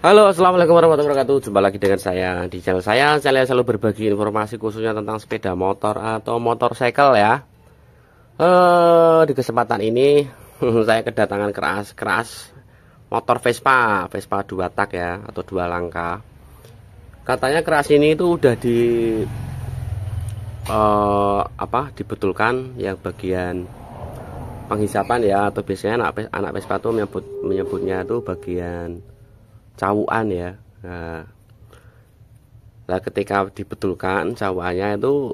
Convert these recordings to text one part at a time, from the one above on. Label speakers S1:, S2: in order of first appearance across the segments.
S1: Halo, assalamualaikum warahmatullahi wabarakatuh. Jumpa lagi dengan saya di channel saya. Saya selalu berbagi informasi khususnya tentang sepeda motor atau motorcycle ya. Di kesempatan ini saya kedatangan keras motor Vespa 2 tak ya, atau 2 langkah. Katanya keras ini itu udah dibetulkan yang bagian penghisapan ya, atau biasanya anak Vespa itu menyebutnya itu bagian cawuan ya. Nah, ketika dibetulkan cawuannya itu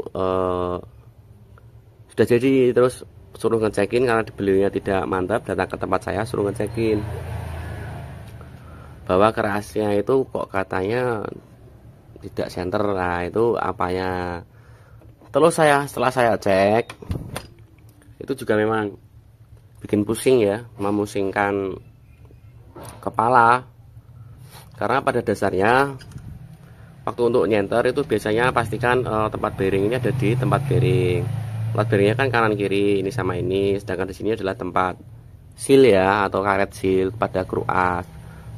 S1: sudah jadi, terus suruh ngecekin karena dibelinya tidak mantap, datang ke tempat saya suruh ngecekin bahwa kerasnya itu kok katanya tidak senter. Nah, itu apanya. Terus setelah saya cek, itu juga memang bikin pusing ya, memusingkan kepala. Karena pada dasarnya waktu untuk nyenter itu biasanya pastikan tempat bearing ini ada di tempat bearing. Tempat bearingnya kan kanan kiri, ini sama ini. Sedangkan di sini adalah tempat seal ya, atau karet seal pada kruas.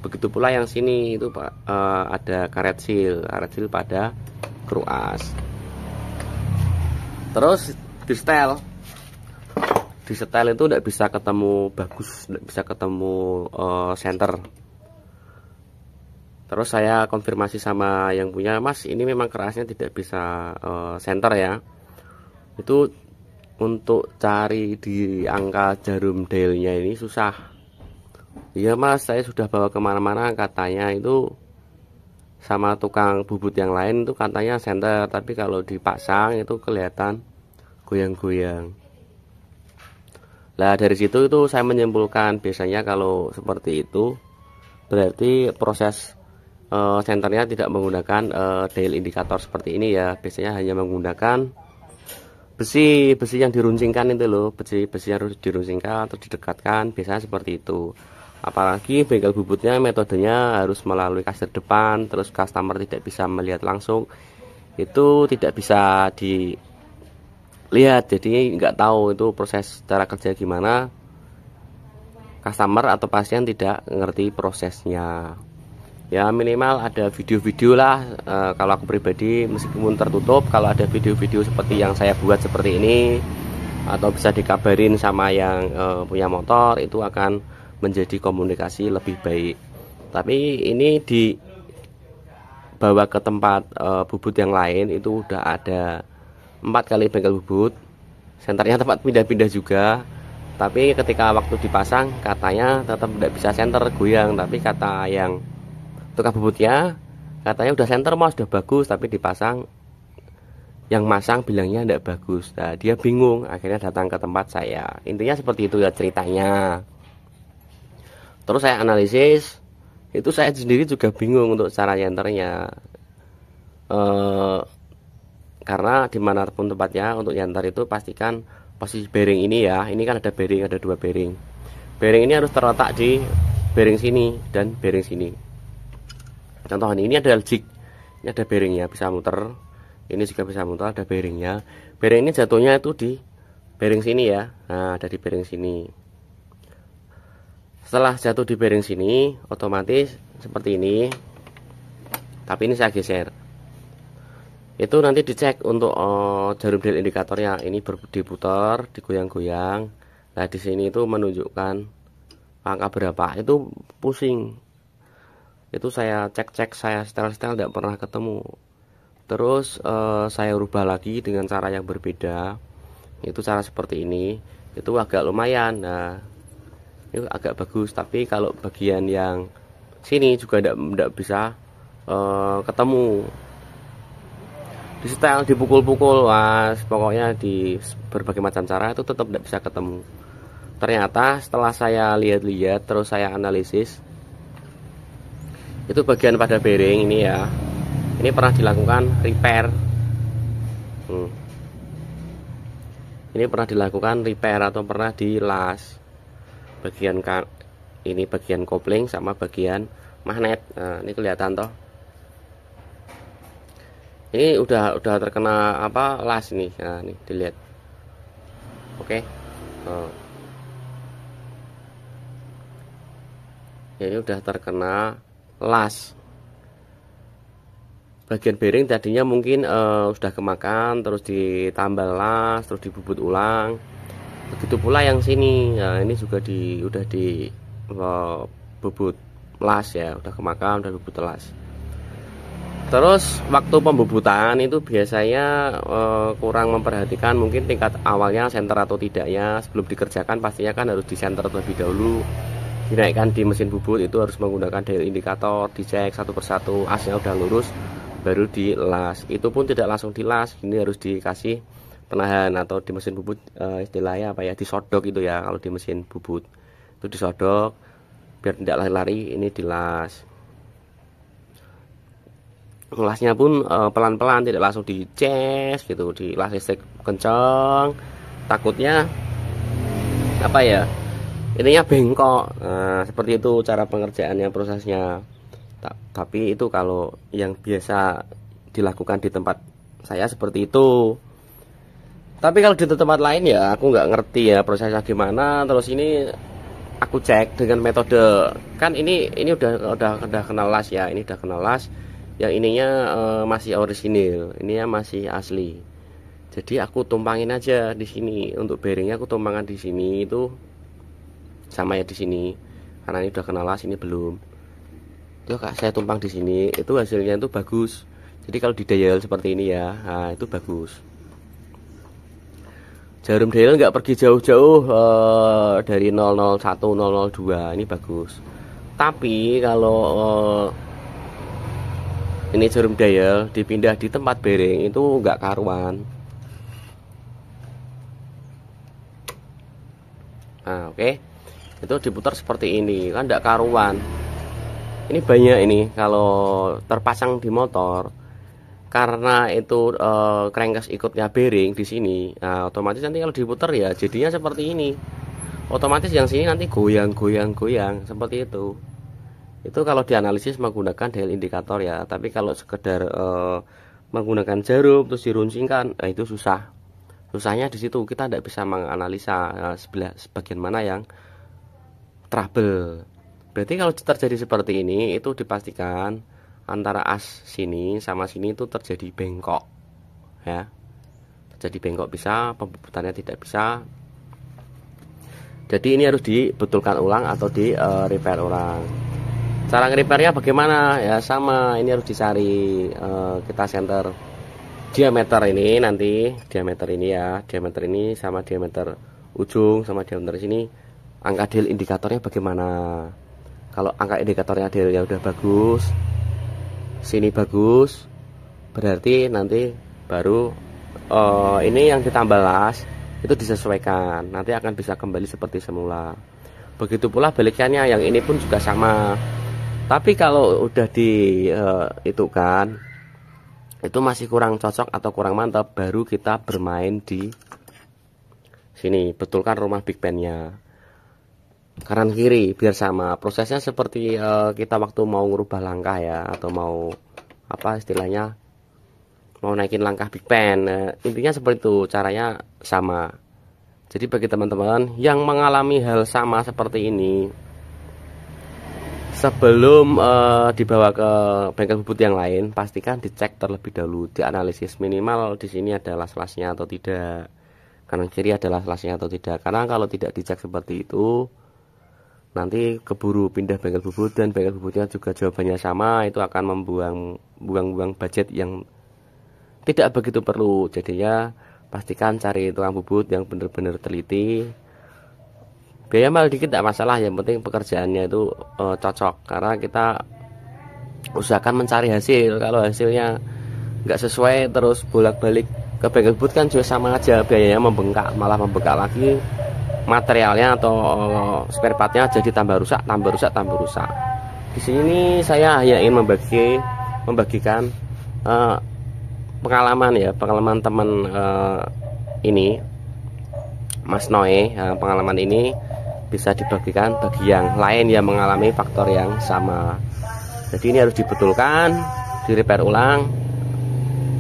S1: Begitu pula yang sini itu ada karet seal pada kruas. Terus di setel itu tidak bisa ketemu bagus, tidak bisa ketemu center. Terus saya konfirmasi sama yang punya, Mas ini memang kerasnya tidak bisa center ya. Itu untuk cari di angka jarum dialnya ini susah. Iya Mas, saya sudah bawa kemana-mana, katanya itu sama tukang bubut yang lain itu katanya center, tapi kalau dipasang itu kelihatan goyang-goyang. Nah dari situ itu saya menyimpulkan biasanya kalau seperti itu berarti proses senternya tidak menggunakan dial indikator seperti ini ya. Biasanya hanya menggunakan besi yang diruncingkan itu loh, besi yang harus diruncingkan atau didekatkan, biasanya seperti itu. Apalagi bengkel bubutnya metodenya harus melalui kasir depan, terus customer tidak bisa melihat langsung, itu tidak bisa dilihat, jadi nggak tahu itu proses cara kerja gimana. Customer atau pasien tidak ngerti prosesnya ya. Minimal ada video-video lah. Kalau aku pribadi meskipun tertutup, kalau ada video-video seperti yang saya buat seperti ini, atau bisa dikabarin sama yang punya motor, itu akan menjadi komunikasi lebih baik. Tapi ini dibawa ke tempat bubut yang lain, itu udah ada 4 kali bengkel bubut, senternya tempat pindah-pindah juga. Tapi ketika waktu dipasang katanya tetap tidak bisa senter, goyang. Tapi kata yang tukang bubutnya katanya udah senter Mas, udah bagus, tapi dipasang yang masang bilangnya tidak bagus. Nah dia bingung, akhirnya datang ke tempat saya. Intinya seperti itu ya ceritanya. Terus saya analisis, itu saya sendiri juga bingung untuk cara nyenternya. Karena dimanapun tempatnya untuk nyantar itu pastikan posisi bearing ini ya. Ini kan ada bearing, ada 2 bearing. Bearing ini harus terletak di bearing sini dan bearing sini. Contoh ini ada jig, ini ada bearingnya bisa muter, ini juga bisa muter, ada bearingnya. Bearing ini jatuhnya itu di bearing sini ya. Nah ada di bearing sini. Setelah jatuh di bearing sini otomatis seperti ini, tapi ini saya geser. Itu nanti dicek untuk jarum dial indikatornya, ini diputar, digoyang-goyang. Nah di sini itu menunjukkan angka berapa, itu pusing. Itu saya cek, saya setel tidak pernah ketemu. Terus saya rubah lagi dengan cara yang berbeda. Itu cara seperti ini, itu agak lumayan. Nah ini agak bagus, tapi kalau bagian yang sini juga tidak bisa ketemu. Di setel, dipukul-pukul, was, pokoknya di berbagai macam cara itu tetap tidak bisa ketemu. Ternyata setelah saya lihat-lihat, terus saya analisis, itu bagian pada bearing ini ya, ini pernah dilakukan repair. Ini pernah dilakukan repair atau pernah dilas bagian ini, bagian kopling sama bagian magnet. Nah ini kelihatan toh, ini udah terkena las nih. Nah ini dilihat. Oke. Ini udah terkena las. Bagian bearing tadinya mungkin sudah kemakan, terus ditambal las, terus dibubut ulang. Begitu pula yang sini. Nah, ini juga udah di bubut las ya, udah kemakan, udah bubut las. Terus waktu pembubutan itu biasanya kurang memperhatikan mungkin tingkat awalnya senter atau tidaknya. Sebelum dikerjakan pastinya kan harus disenter terlebih dahulu, dinaikkan di mesin bubut, itu harus menggunakan dial indikator, dicek satu persatu asnya udah lurus, baru dilas. Itu pun tidak langsung dilas, ini harus dikasih penahan atau di mesin bubut istilahnya apa ya, disodok itu ya. Kalau di mesin bubut itu disodok biar tidak lari-lari, ini dilas. Lasnya pun pelan-pelan, tidak langsung dicas gitu, dilas listrik kenceng, takutnya apa ya, ininya bengkok. Nah, seperti itu cara pengerjaannya, prosesnya. Tapi itu kalau yang biasa dilakukan di tempat saya seperti itu. Tapi kalau di tempat lain ya aku nggak ngerti ya prosesnya gimana. Terus ini aku cek dengan metode, kan ini udah kenal las ya, ini udah kenal las. Yang ininya masih orisinil, ininya masih asli. Jadi aku tumpangin aja di sini. Untuk bearingnya aku tumpangkan di sini, itu sama ya di sini. Karena ini udah kenal las, ini belum. Itu saya tumpang di sini, itu hasilnya itu bagus. Jadi kalau di dial seperti ini ya, nah itu bagus. Jarum dial nggak pergi jauh-jauh dari 001 002, ini bagus. Tapi kalau ini jarum dial dipindah di tempat bearing itu nggak karuan. Nah oke, itu diputar seperti ini kan nggak karuan. Ini banyak ini kalau terpasang di motor, karena itu crankcase ikutnya bearing di sini. Nah, otomatis nanti kalau diputar ya jadinya seperti ini. Otomatis yang sini nanti goyang seperti itu. Itu kalau dianalisis menggunakan dial indikator ya. Tapi kalau sekedar menggunakan jarum terus diruncingkan, nah itu susah. Susahnya di situ, kita tidak bisa menganalisa sebagian mana yang trouble. Berarti kalau terjadi seperti ini, itu dipastikan antara as sini sama sini itu terjadi bengkok ya. Terjadi bengkok bisa, pembubutannya tidak bisa. Jadi ini harus dibetulkan ulang atau di repair ulang. Cara nge-repairnya bagaimana? Ya sama, ini harus dicari kita center diameter ini, nanti diameter ini ya, diameter ini sama diameter ujung sama diameter sini. Angka dial indikatornya bagaimana? Kalau angka indikatornya dialnya udah bagus, sini bagus, berarti nanti baru ini yang ditambah las itu disesuaikan, nanti akan bisa kembali seperti semula. Begitu pula balikannya, yang ini pun juga sama. Tapi kalau udah itu kan itu masih kurang cocok atau kurang mantap, baru kita bermain di sini, betulkan rumah big pen-nya kanan kiri biar sama. Prosesnya seperti kita waktu mau ngubah langkah ya, atau mau apa istilahnya, mau naikin langkah big pen. Intinya seperti itu, caranya sama. Jadi bagi teman-teman yang mengalami hal sama seperti ini, sebelum dibawa ke bengkel bubut yang lain, pastikan dicek terlebih dahulu, dianalisis minimal di sini ada las-lasnya atau tidak, kanan kiri ada las-lasnya atau tidak. Karena kalau tidak dicek seperti itu, nanti keburu pindah bengkel bubut dan bengkel bubutnya juga jawabannya sama, itu akan membuang budget yang tidak begitu perlu. Jadinya pastikan cari tukang bubut yang benar-benar teliti. Biaya mahal dikit tidak masalah, yang penting pekerjaannya itu cocok, karena kita usahakan mencari hasil. Kalau hasilnya nggak sesuai terus bolak-balik ke bengkel bubut kan juga sama aja, biayanya membengkak, malah membengkak lagi materialnya atau spare partnya, jadi tambah rusak. Di sini saya hanya ingin membagikan pengalaman ya, pengalaman teman ini Mas Noe. Pengalaman ini bisa dibagikan bagi yang lain yang mengalami faktor yang sama. Jadi ini harus dibetulkan, di repair ulang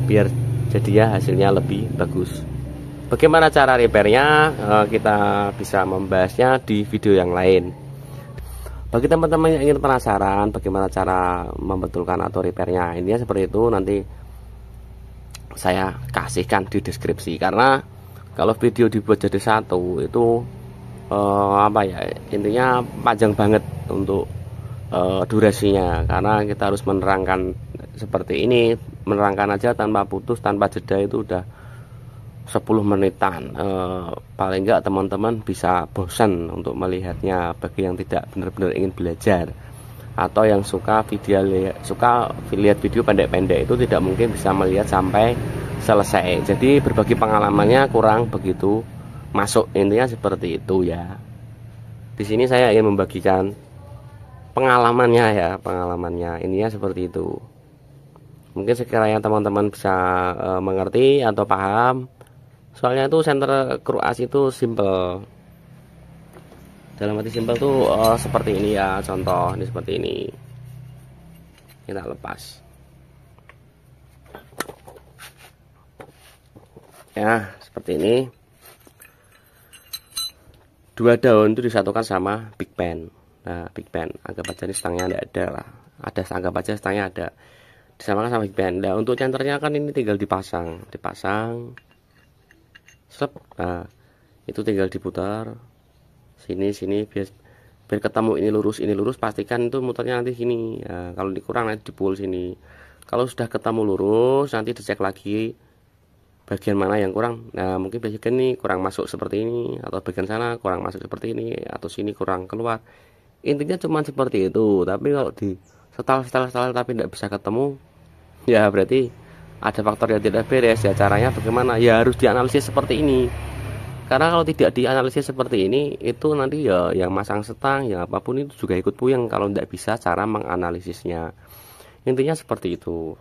S1: biar jadinya hasilnya lebih bagus. Bagaimana cara repairnya, kita bisa membahasnya di video yang lain. Bagi teman-teman yang ingin penasaran bagaimana cara membetulkan atau repairnya, intinya seperti itu, nanti saya kasihkan di deskripsi. Karena kalau video dibuat jadi satu itu apa ya, intinya panjang banget untuk durasinya, karena kita harus menerangkan seperti ini, menerangkan aja tanpa putus, tanpa jeda itu udah 10 menitan. Paling enggak teman-teman bisa bosan untuk melihatnya bagi yang tidak benar-benar ingin belajar, atau yang suka lihat video pendek-pendek itu tidak mungkin bisa melihat sampai selesai. Jadi berbagi pengalamannya kurang begitu masuk, intinya seperti itu ya. Di sini saya ingin membagikan pengalamannya ininya seperti itu. Mungkin sekiranya teman-teman bisa mengerti atau paham, soalnya itu senter Kruas itu simple. Dalam arti simple tuh seperti ini ya, contoh ini seperti ini. Kita lepas ya, seperti ini. 2 daun itu disatukan sama big pen. Nah, big pen anggap aja ini stangnya tidak ada lah, anggap aja stangnya ada, disamakan sama big pen. Nah, untuk centernya kan ini tinggal dipasang slep. Nah, itu tinggal diputar sini biar ketemu ini lurus, pastikan itu muternya nanti sini. Nah, kalau dikurang nanti dipul sini. Kalau sudah ketemu lurus, nanti dicek lagi bagian mana yang kurang. Nah, mungkin bagian ini kurang masuk seperti ini, atau bagian sana kurang masuk seperti ini, atau sini kurang keluar. Intinya cuma seperti itu. Tapi kalau di setel tapi tidak bisa ketemu, ya berarti ada faktor yang tidak beres. Ya caranya bagaimana? Ya harus dianalisis seperti ini. Karena kalau tidak dianalisis seperti ini, itu nanti ya yang masang setang, ya apapun itu juga ikut puyeng kalau tidak bisa cara menganalisisnya. Intinya seperti itu.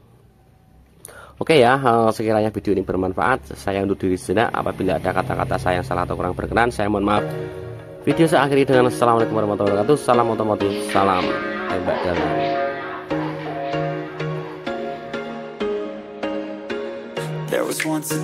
S1: Oke ya, sekiranya video ini bermanfaat, saya undur diri sejenak. Apabila ada kata-kata saya yang salah atau kurang berkenan, saya mohon maaf. Video saya akhiri dengan assalamualaikum warahmatullahi wabarakatuh. Salam otomotif, salam tembak dalam.
S2: There was once a